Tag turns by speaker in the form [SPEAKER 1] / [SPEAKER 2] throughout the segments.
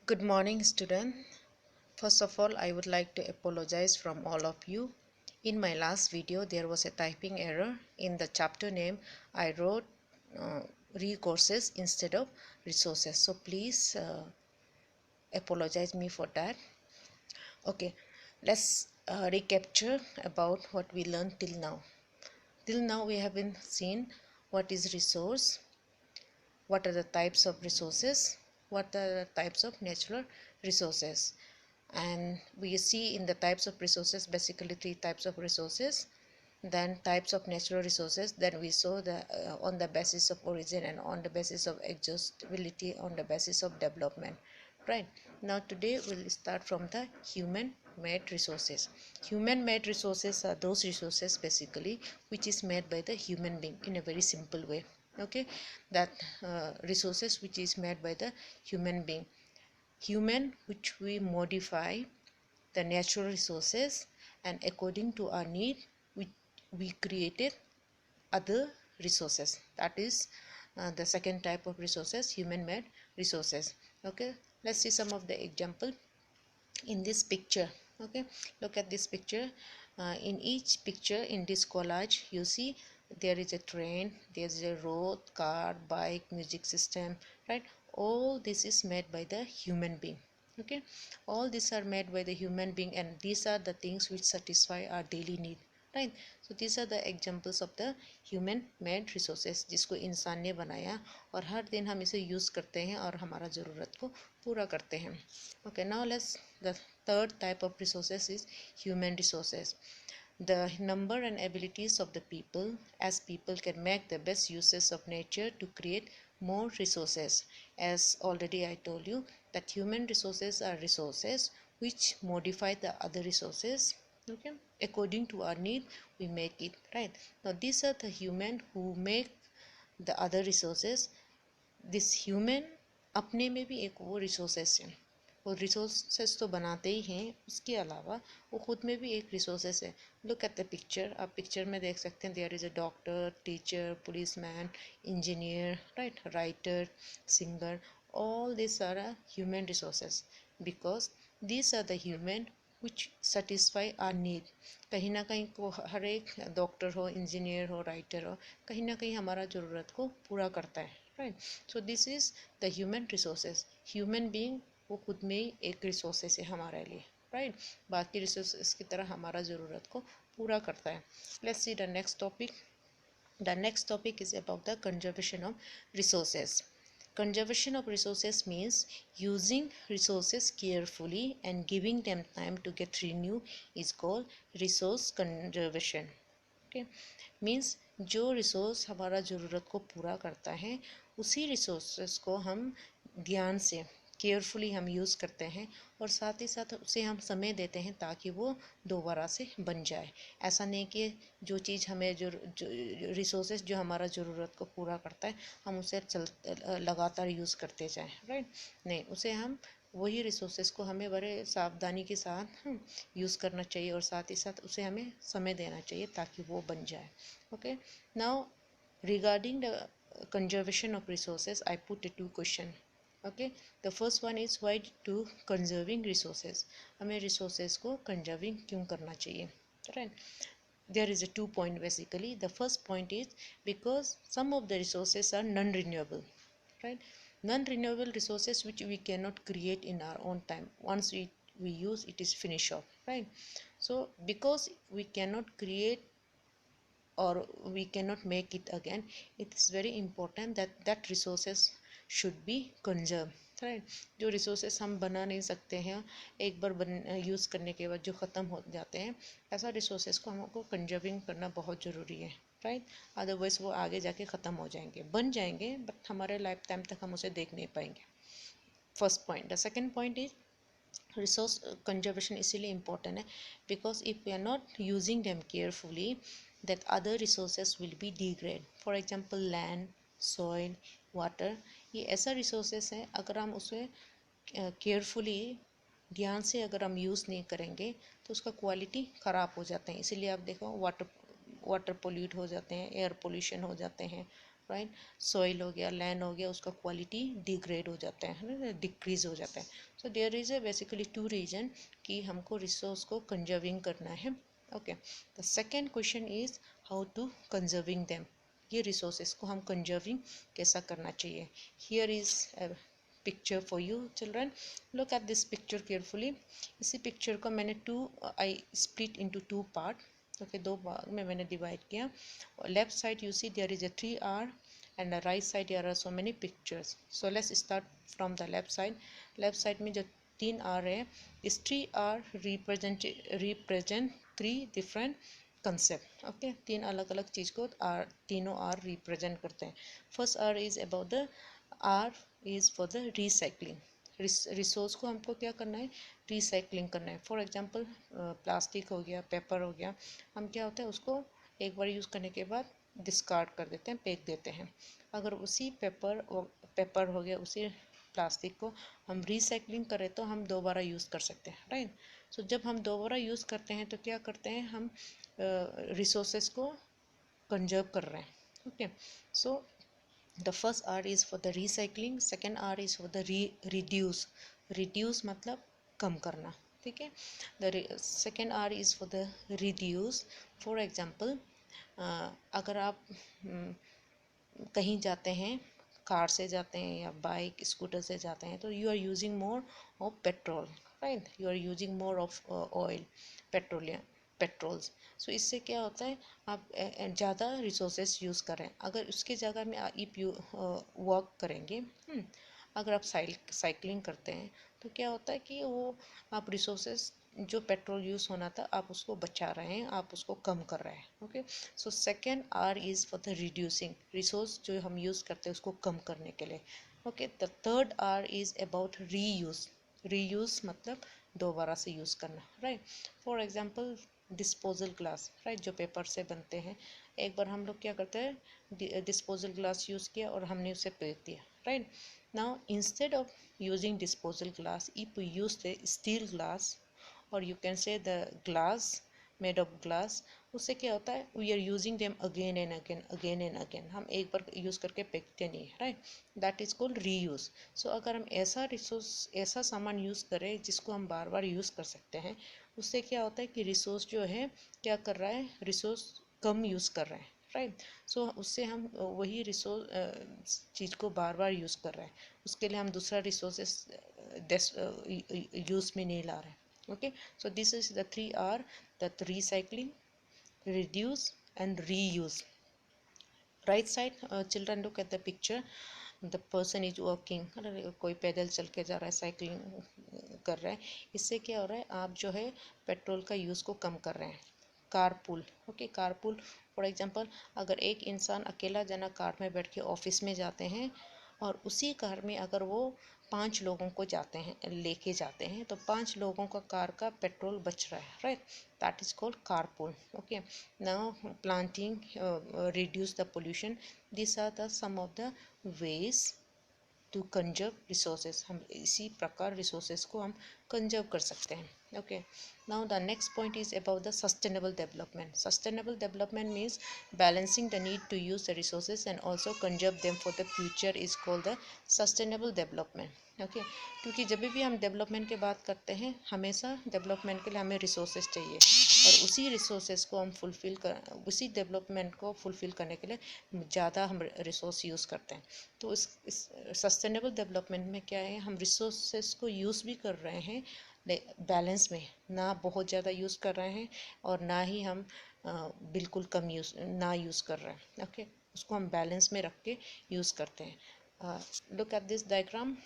[SPEAKER 1] Good morning, student. First of all, I would like to apologize from all of you. In my last video, there was a typing error. In the chapter name, I wrote uh, recourses instead of resources. So please apologize me for that. Okay, let's recapture about what we learned till now. Till now, we haven't seen what is resource, what are the types of resources, what are the types of natural resources. And we see in the types of resources basically three types of resources, then types of natural resources, then we saw the on the basis of origin and on the basis of exhaustibility, on the basis of development, right? Now today we'll start from the human made resources. Human made resources are those resources basically which is made by the human being in a very simple way. Okay, that resources which is made by the human being, human, which we modify the natural resources, and according to our need we created other resources. That is the second type of resources, human made resources. Okay, let's see some of the example in this picture. Okay, look at this picture. In each picture in this collage you see there is a train, there's a road, car, bike, music system, right? All this is made by the human being. Okay, all these are made by the human being, and these are the things which satisfy our daily need, right? So these are the examples of the human made resources जिसको इंसान ने बनाया और हर दिन हम इसे use करते हैं और हमारा ज़रूरत को पूरा करते हैं. Okay, now let's, the third type of resources is human resources. The number and abilities of the people, as people can make the best uses of nature to create more resources. As already I told you that human resources are resources which modify the other resources. Okay, according to our need we make it, right? Now these are the human who make the other resources. This human अपने में भी एक वो resources हैं, वो resources तो बनाते ही हैं, उसके अलावा वो खुद में भी एक रिसोर्सेस है. लुक एट द पिक्चर, आप पिक्चर में देख सकते हैं there is a doctor, teacher, policeman, engineer, right, writer, singer. all these are human resources because these are the human which satisfy our need. कहीं ना कहीं को हर एक डॉक्टर हो, इंजीनियर हो, राइटर हो, कहीं ना कहीं हमारा ज़रूरत को पूरा करता है, right? So this is the human resources. Human being वो खुद में ही एक रिसोर्सेज है हमारे लिए, राइट? बाकी रिसोर्सेज की तरह हमारा ज़रूरत को पूरा करता है. Let's see the next topic. The next topic is about the conservation of resources. Conservation of resources means using resources carefully and giving them time to get renewed is called resource conservation. Okay, means जो resource हमारा ज़रूरत को पूरा करता है उसी resources को हम ध्यान से केयरफुली हम यूज़ करते हैं और साथ ही साथ उसे हम समय देते हैं ताकि वो दोबारा से बन जाए. ऐसा नहीं कि जो चीज़ हमें जो रिसोर्सेज जो हमारा ज़रूरत को पूरा करता है हम उसे लगातार यूज़ करते जाएं, राइट? नहीं, उसे हम वही रिसोर्सेज को हमें बड़े सावधानी के साथ यूज़ करना चाहिए और साथ ही साथ उसे हमें समय देना चाहिए ताकि वो बन जाए. Okay, now regarding the conservation of resources I put a two question. Okay, the first one is why to conserving resources, हमें resources को conserving क्यों करना चाहिए, right? There is a 2 point basically. The first point is because some of the resources are non-renewable, right? Non-renewable resources which we cannot create in our own time. Once we use it is finished off, right? So because we cannot create or we cannot make it again, it is very important that that resources should be conserved, right? जो resources हम बना नहीं सकते हैं एक बार use करने के बाद जो ख़त्म हो जाते हैं, ऐसा रिसोर्सेस को हमको कंजर्विंग करना बहुत ज़रूरी है, राइट? अदरवाइज़ वो आगे जाके ख़त्म हो जाएंगे, बन जाएंगे बट हमारे लाइफ टाइम तक हम उसे देख नहीं पाएंगे. First point. The second point is resource conservation इसीलिए इम्पोर्टेंट है because if we are not using them carefully that other resources will be degrade. For example land, soil, water, ये ऐसा resources हैं अगर हम उसे केयरफुली ध्यान से अगर हम यूज़ नहीं करेंगे तो उसका क्वालिटी ख़राब हो जाता है. इसीलिए आप देखो वाटर पोल्यूट हो जाते हैं, एयर पोल्यूशन हो जाते हैं, राइट। सॉइल हो गया, लैंड हो गया, उसका क्वालिटी डिग्रेड हो जाता है, डिक्रीज हो जाता है। So there is a basically two reason कि हमको रिसोर्स को कंजर्विंग करना है। Okay, the second question is how to conserving them, ये रिसोर्सेस को हम कंजर्विंग कैसा करना चाहिए। Here is picture for you children, look at this picture carefully. इसी पिक्चर को मैंने I split into two part. Okay, दो भाग में मैंने डिवाइड किया। Left side you see there is a 3R and the right side there are so many pictures. So let's start from the left side. Left side में जो 3R है, इस 3R represent three different concept. Okay, तीन अलग अलग चीज को R, तीनों R represent करते हैं। First R is about the R is for the recycling. Resource को हमको क्या करना है, रिसाइकलिंग करना है। फॉर एग्जांपल प्लास्टिक हो गया, पेपर हो गया, हम क्या होता है उसको एक बार यूज़ करने के बाद डिस्कार्ड कर देते हैं, फेंक देते हैं। अगर उसी पेपर हो गया, उसी प्लास्टिक को हम रिसाइकलिंग करें तो हम दोबारा यूज़ कर सकते हैं, राइट। सो जब हम दोबारा यूज़ करते हैं तो क्या करते हैं, हम रिसोर्सेस को कंजर्व कर रहे हैं। Okay, so the first R is for the recycling, second R is for the reduce मतलब कम करना, ठीक है। the second R is for the reduce. for example अगर आप कहीं जाते हैं, कार से जाते हैं या बाइक स्कूटर से जाते हैं, तो you are using more of petrol, right, you are using more of oil, petrols. So इससे क्या होता है, आप ज़्यादा रिसोर्सेस यूज़ करें। अगर उसके जगह में आप वॉक करेंगे, अगर आप साइकिलिंग करते हैं तो क्या होता है कि वो आप रिसोर्सेस जो पेट्रोल यूज़ होना था आप उसको बचा रहे हैं, आप उसको कम कर रहे हैं। Okay, so second R is for the reducing, resource जो हम यूज़ करते हैं उसको कम करने के लिए। Okay, the third R is about reuse मतलब दोबारा से यूज़ करना, right. For example disposal glass, right, जो पेपर से बनते हैं। एक बार हम लोग क्या करते हैं, डिस्पोजल ग्लास यूज़ किया और हमने उसे फेंक दिया, right. Now instead of using disposal glass, if we use the steel glass और you can say the glass made of glass, उससे क्या होता है, we are using them again and again, हम एक बार यूज़ करके फेंकते नहीं, right, that is called reuse. So अगर हम ऐसा रिसोर्स, ऐसा सामान यूज़ करें जिसको हम बार बार यूज़ कर सकते हैं, उससे क्या होता है कि रिसोर्स जो है क्या कर रहा है, रिसोर्स कम यूज़ कर रहे हैं, राइट। सो उससे हम वही रिसोर्स चीज़ को बार बार यूज़ कर रहे हैं, उसके लिए हम दूसरा रिसोर्सेस यूज़ में नहीं ला रहे हैं। Okay, so this is the 3R, that recycling, reduce and reuse. Right side, children, look at the picture. The person is walking, कोई पैदल चल के जा रहा है, साइकिलिंग कर रहा है। इससे क्या हो रहा है, आप जो है पेट्रोल का यूज़ को कम कर रहे हैं। Carpool, okay, carpool for example, अगर एक इंसान अकेला जना कार में बैठ के ऑफिस में जाते हैं और उसी कार में अगर वो 5 लोगों को लेके जाते हैं, तो 5 लोगों का कार का पेट्रोल बच रहा है, right, that is called carpool. Okay, now planting reduce the pollution, this are the some of the ways to conserve resources, हम इसी प्रकार रिसोर्सेज को हम कंजर्व कर सकते हैं। Okay, now the next point is about the sustainable development. Sustainable development means balancing the need to use the resources and also conserve them for the future is called the sustainable development. Okay, क्योंकि जब भी हम development की बात करते हैं, हमेशा development के लिए हमें रिसोर्सेज चाहिए और उसी रिसोर्सेज को हम उसी डेवलपमेंट को फुलफ़िल करने के लिए ज़्यादा हम रिसोर्स यूज़ करते हैं। तो इस सस्टेनेबल डेवलपमेंट में क्या है, हम रिसोर्सेज को यूज़ भी कर रहे हैं बैलेंस में, ना बहुत ज़्यादा यूज़ कर रहे हैं और ना ही हम बिल्कुल कम यूज़ कर रहे हैं। ओके, उसको हम बैलेंस में रख के यूज़ करते हैं। Look at this diagram,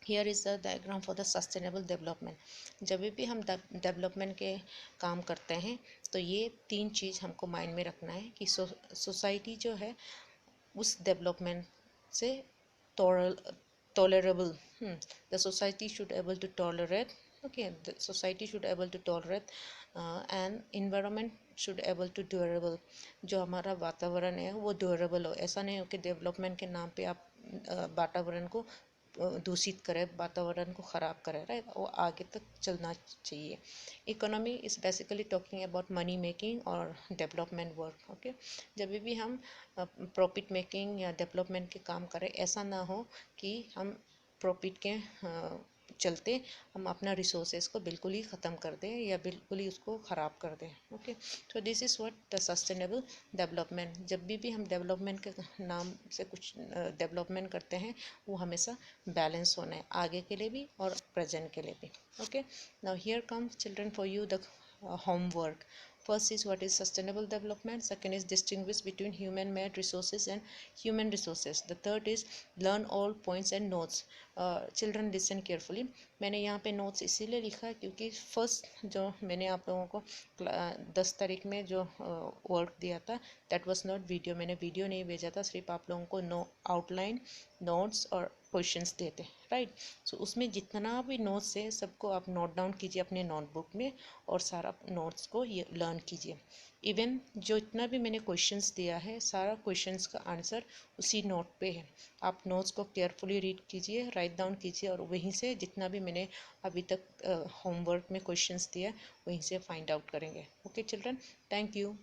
[SPEAKER 1] here is the diagram for the sustainable development. जब भी हम डेवलपमेंट के काम करते हैं तो ये 3 चीज़ हमको माइंड में रखना है कि सोसाइटी जो है उस डेवलपमेंट से tolerable, the society should able to tolerate, okay, the society should able to tolerate and environment should able to durable, जो हमारा वातावरण है वो ड्यूरेबल हो। ऐसा नहीं हो कि डेवलपमेंट के नाम पे आप वातावरण को दूषित करे, वातावरण को ख़राब करे, राइट, वो आगे तक चलना चाहिए। Economy is basically talking about money making और डेवलपमेंट वर्क। ओके, जब भी हम प्रॉफिट मेकिंग या डेवलपमेंट के काम करें, ऐसा ना हो कि हम प्रॉफिट के चलते हम अपना रिसोर्सेज को बिल्कुल ही ख़त्म कर दें या बिल्कुल ही उसको ख़राब कर दें। ओके, तो this is what the sustainable development. जब भी हम डेवलपमेंट के नाम से कुछ डेवलपमेंट करते हैं, वो हमेशा बैलेंस होना है, आगे के लिए भी और प्रेजेंट के लिए भी। Okay, now here comes children for you the homework. First is what is sustainable development. Second is distinguish between human made resources and human resources. The third is learn all points and notes. Children listen carefully. मैंने यहाँ पे notes इसीलिए लिखा है क्योंकि first जो मैंने आप लोगों को 10 तारीख में जो वर्क दिया था, दैट वाज नॉट वीडियो। मैंने वीडियो नहीं भेजा था, सिर्फ आप लोगों को आउटलाइन, नोट्स और क्वेश्चंस देते, राइट। सो उसमें जितना भी नोट्स है सबको आप नोट डाउन कीजिए अपने नोटबुक में और सारा नोट्स को ये लर्न कीजिए। इवन जो इतना भी मैंने क्वेश्चंस दिया है, सारा क्वेश्चंस का आंसर उसी नोट पे है। आप नोट्स को केयरफुली रीड कीजिए, राइट डाउन कीजिए और वहीं से जितना भी मैंने अभी तक होमवर्क में क्वेश्चंस दिया वहीं से फाइंड आउट करेंगे। Okay children, thank you.